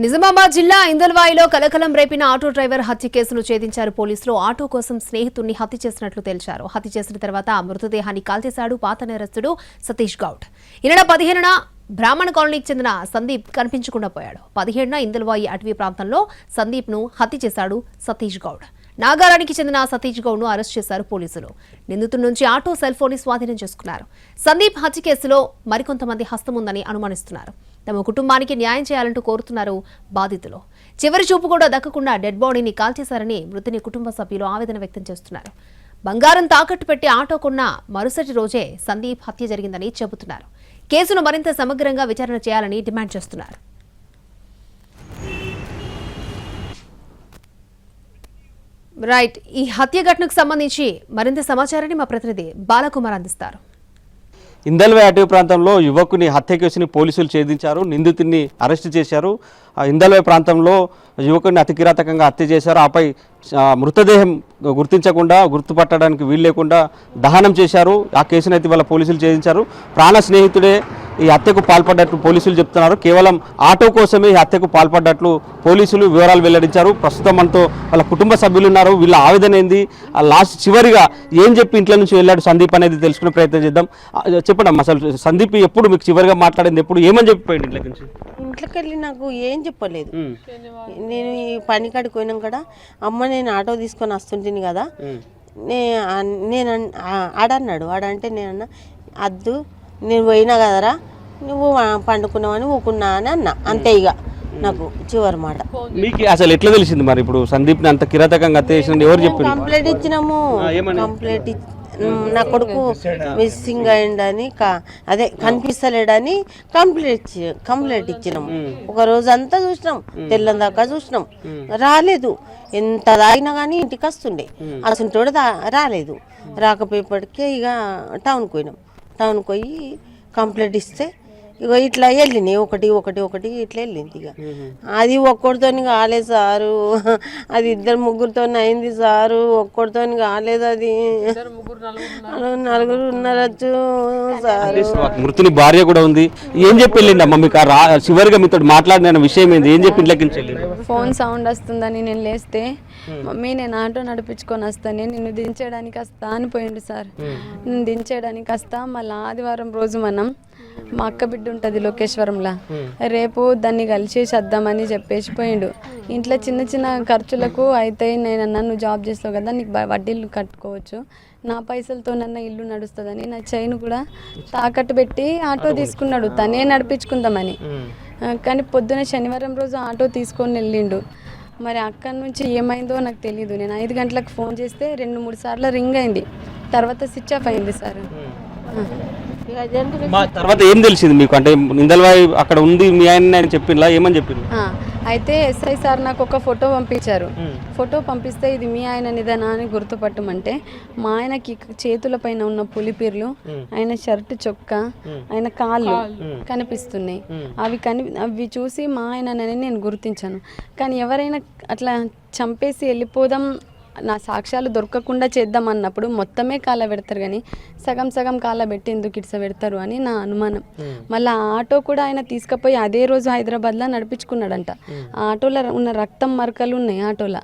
నిజామాబాద్ జిల్లా ఇందల్వాయిలో కలకలం రేపిన auto driver హత్య కేసును ఛేదించారు పోలీసులు. ఆటో కోసం స్నేహితుడిని హత్య చేసినట్లు తేల్చారు. హత్య చేసిన తర్వాత మృతదేహాన్ని కాల్చేశాడు పాత నేరస్తుడు సతీష్ గౌడ్. ఈ నెల 15న బ్రాహ్మణ కాలనీకి చెందిన సందీప్ కనిపించకుండా పోయాడు. 17న ఇందల్వాయి అటవీ ప్రాంతంలో సందీప్ ను హత్య చేశాడు సతీష్ గౌడ్. నాగారానికి చెందిన సతీష్ గౌడ్ ను అరెస్ట్ చేశారు పోలీసులు. నిందితుడి నుంచి ఆటో సెల్ ఫోన్ ని స్వాధీనం చేసుకున్నారు. సందీప్ హత్య కేసులో మరికొంతమంది హస్తం ఉందని అనుమానిస్తున్నారు. తమ కుటుంబానికి న్యాయం చేయాలంటూ కోరుతున్నారు బాధితులు. చివరి చూపు కూడా దక్కకుండా డెడ్ బాడీని కాల్చేశారని మృతుని కుటుంబ సభ్యులు ఆవేదన వ్యక్తం చేస్తున్నారు. బంగారం తాకట్టు పెట్టి ఆటో కొన్న మరుసటి రోజే సందీప్ హత్య జరిగిందని చెబుతున్నారు. కేసును మరింత సమగ్రంగా విచారణ చేయాలని డిమాండ్ చేస్తున్నారు. రైట్, ఈ హత్య ఘటనకు సంబంధించి మరింత సమాచారాన్ని మా ప్రతినిధి బాలకుమార్ అందిస్తారు. ఇందల్వాయి అటవీ ప్రాంతంలో యువకుని హత్య కేసుని పోలీసులు ఛేదించారు. నిందితుడిని అరెస్టు చేశారు. ఇందల్వాయి ప్రాంతంలో యువకుడిని అతి కిరాతకంగా హత్య చేశారు. ఆపై మృతదేహం గుర్తించకుండా గుర్తుపట్టడానికి వీలు లేకుండా దహనం చేశారు. ఆ కేసును అయితే వాళ్ళ పోలీసులు ఛేదించారు. ప్రాణ స్నేహితుడే ఈ హత్యకు పాల్పడ్డట్లు పోలీసులు చెప్తున్నారు. కేవలం ఆటో కోసమే ఈ హత్యకు పాల్పడ్డట్లు పోలీసులు వివరాలు వెల్లడించారు. ప్రస్తుతం మనతో వాళ్ళ కుటుంబ సభ్యులు ఉన్నారు. వీళ్ళ ఆవేదన ఏంది, లాస్ట్ చివరిగా ఏం చెప్పి ఇంట్లో నుంచి వెళ్ళాడు సందీప్ అనేది తెలుసుకునే ప్రయత్నం చేద్దాం. చెప్పండి అసలు సందీప్ ఎప్పుడు మీకు చివరిగా మాట్లాడింది, ఎప్పుడు ఏమని చెప్పిపోయింది ఇంట్లో నుంచి? ఇంట్లోకి వెళ్ళి నాకు ఏం చెప్పలేదు. నేను ఈ పని కాడికి పోయినాం కదా, అమ్మ నేను ఆటో తీసుకొని వస్తుంటుంది కదా, నేను ఆడన్నాడు. ఆడంటే నేనన్నా అద్దు నేను పోయినా కదరా నువ్వు పండుకున్నావని ఊకున్నా అని అన్నా. అంతే ఇక నాకు చివరి మాట. మీకు అసలు ఎట్లా తెలిసింది మరి ఇప్పుడు సందీప్ని అంత కిరాతకంగా హత్య చేసిన ఎవరు చెప్పారు? కంప్లైంట్ ఇచ్చినాము. కంప్లైంట్ నా కొడుకు మిస్సింగ్ అయిందని అదే కనిపిస్తలేడని కంప్లైంట్ ఇచ్చినాం. ఒక రోజు అంతా చూసినాం, తెల్లం దాకా చూసినాం, రాలేదు. ఎంత తాగినా కానీ ఇంటికి వస్తుండే. అసలు రాలేదు. రాకపోయేపటికే ఇక టౌన్కి పోయినాం. టౌన్కి పోయి కంప్లైంట్ ఇస్తే ఇక ఇట్లా వెళ్ళినాయి ఒకటి ఇట్లా వెళ్ళింది. ఇక అది ఒక్కడితో కాలేదు సారు, అది 2-3 అయింది సారు, ఒక్కడితో కాలేదు, అది 4 ఉన్నారచ్చు సారు. మృతుని భార్య కూడా ఉంది. ఏం చెప్పి వెళ్ళిండి అమ్మ మీకు చివరిగా మీతో మాట్లాడిన విషయం ఏంది? ఏం చెప్పి ఇంట్లోకి వెళ్ళింది? ఫోన్ సౌండ్ వస్తుందని నేను లేస్తే మమ్మీ నేను ఆటో నడిపించుకొని వస్తాను, నిన్ను దించేయడానికి వస్తా అని పోయిండు సార్. నేను దించేయడానికి వస్తా, మళ్ళీ ఆదివారం రోజు మనం మా అక్క బిడ్డ ఉంటుంది లోకేశ్వరంలా, రేపు దాన్ని కలిసేసి వద్దామని చెప్పేసి పోయిండు. ఇంట్లో చిన్న చిన్న ఖర్చులకు అయితే నేనన్నా నువ్వు జాబ్ చేస్తావు కదా, నీకు వడ్డీలు కట్టుకోవచ్చు, నా పైసలతోనన్నా ఇల్లు నడుస్తుందని నా చైన్ కూడా తాకట్టు పెట్టి ఆటో తీసుకున్నాడు తనే నడిపించుకుందామని. కానీ పొద్దున శనివారం రోజు ఆటో తీసుకొని వెళ్ళిండు. మరి అక్కడి నుంచి ఏమైందో నాకు తెలియదు. నేను 5 గంటలకు ఫోన్ చేస్తే 2-3 సార్లు రింగ్ అయింది, తర్వాత స్విచ్ ఆఫ్ అయింది సార్. తర్వాత ఏం తెలిసింది మీకు? అంటే ఇందల్వాయి అక్కడ ఉంది మీ ఆయన చెప్పిందా, ఏమని చెప్పింది? అయితే ఎస్ఐ సార్ నాకు ఒక ఫోటో పంపించారు. ఫోటో పంపిస్తే ఇది మీ ఆయన నిదానా అని గుర్తుపట్టమంటే మా ఆయనకి చేతుల పైన ఉన్న పులిపీర్లు, ఆయన షర్ట్ చొక్కా, ఆయన కాళ్ళు కనిపిస్తున్నాయి. అవి చూసి మా ఆయనని నేను గుర్తించాను. కానీ ఎవరైనా అట్లా చంపేసి వెళ్ళిపోదాం, నా సాక్ష్యాలు దొరకకుండా చేద్దాం అన్నప్పుడు మొత్తమే కాల పెడతారు, కానీ సగం సగం కాల పెట్టి ఎందుకు ఇట్స పెడతారు అని నా అనుమానం. మళ్ళీ ఆ ఆటో కూడా ఆయన తీసుకుపోయి అదే రోజు హైదరాబాద్లో నడిపించుకున్నాడంట. ఆ ఆటోలో ఉన్న రక్తం మరకలు ఉన్నాయి ఆటోలో.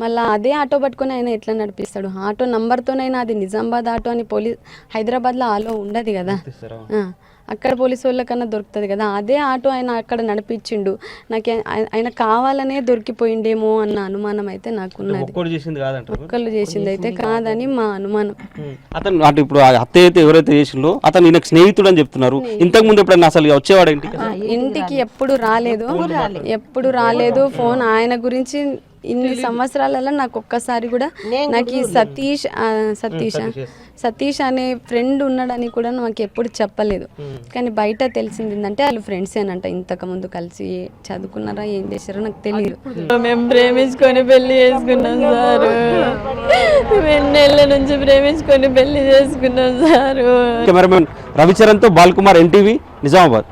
మళ్ళీ అదే ఆటో పట్టుకొని ఆయన ఎట్లా నడిపిస్తాడు? ఆటో నంబర్తోనైనా అది నిజామాబాద్ ఆటో అని హైదరాబాద్లో ఆలో ఉండదు కదా, అక్కడ పోలీసు వాళ్ళకన్నా దొరుకుతుంది కదా. అదే ఆటో ఆయన అక్కడ నడిపించిండు. నాకు ఆయన కావాలనే దొరికిపోయిండేమో అన్న అనుమానం అయితే నాకున్నది. ఒక్కళ్ళు చేసింది అయితే కాదని మా అనుమానం. అతను అటు ఇప్పుడు హత్య అయితే ఎవరైతే చేసిందో అతను ఈయనకు స్నేహితుడు అని చెప్తున్నారు. ఇంతకు ముందు ఎప్పుడైనా అసలు వచ్చేవాడు ఇంటికి? ఎప్పుడు రాలేదు. ఫోన్ ఆయన గురించి ఇన్ని సంవత్సరాలలో నాకు ఒక్కసారి కూడా నాకు ఈ సతీష్ అనే ఫ్రెండ్ ఉన్నాడని కూడా నాకు ఎప్పుడు చెప్పలేదు. కానీ బయట తెలిసింది ఏంటంటే వాళ్ళు ఫ్రెండ్స్ ఏనంట. ఇంతకు ముందు కలిసి చదువుకున్నారా ఏం చేశారో నాకు తెలియదు. మేము ప్రేమించుకొని పెళ్లి చేసుకున్నాం సారు, 2 నెలల నుంచి ప్రేమించుకొని పెళ్లి చేసుకున్నాం సారు. కెమెరామెన్ రవిచరణ్ తో బాలకుమార్, NTV, నిజామాబాద్.